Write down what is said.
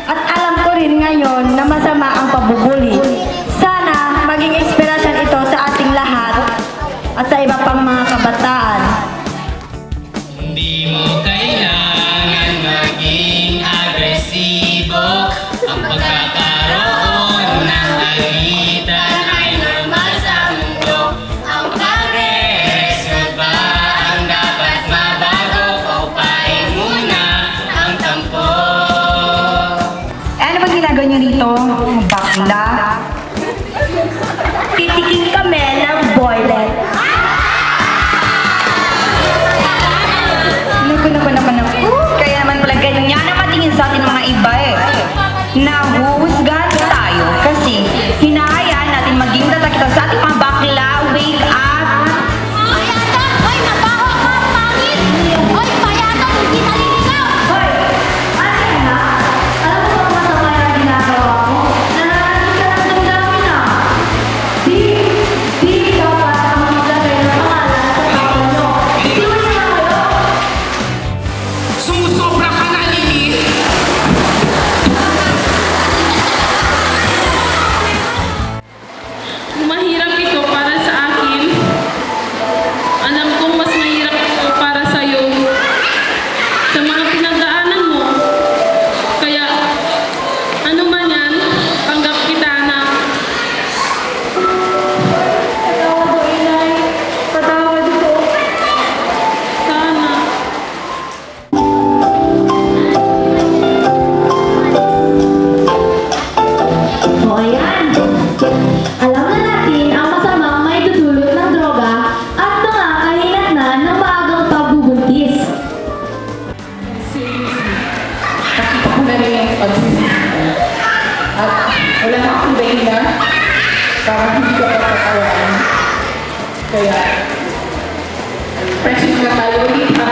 At alam ko rin ngayon na masama ang pabubuli. Sana maging inspirasyon ito sa ating lahat at sa iba pang mga kabataan. Hindi mo kailangan maging agresibo. Ang pagkakaroon ng alitan ay normal sa mundo. Ang pagre-reaksyon ba ang dapat mabago? Paupain muna ang tampo. Ano ba ginagawa niyo rito? Bakla? Titikin kami ng boylet. Kaya naman pala ganyan yan ang matingin sa atin mga iba eh. Nahuhusgahan tayo kasi hinahayaan natin maging tatakita sa ating mga bakla. Wake up! Payatan! Hoy, mabaho ka! Pangit! Hoy, payatan! Hindi naliligaw! Hoy! Ano yan ha? Alam mo bang masama yung ginagawa ko? Nararamdaman ka ng damdamin na. Di ka para maglagay ng pangalan sa tao nyo. Siwan na kayo! Sumusobra ka na, Lili! Mahirap ito para sa akin. Alam kong mas mahirap ito para sa iyo. Sa mga pinagdaanan mo. Kaya, ano man yan, tanggap kita na. Patawad po, inay. Patawad po. Sana. O ayan! Alam na natin ang masamang may dudulot ng droga at mga kahinatnan ng maagang pagbubuntis. Nakita ko na rin yung pagsisisi. At wala na akong dahilan para hindi ka pagkakawalan. Kaya, friendship na tayo ulit ha.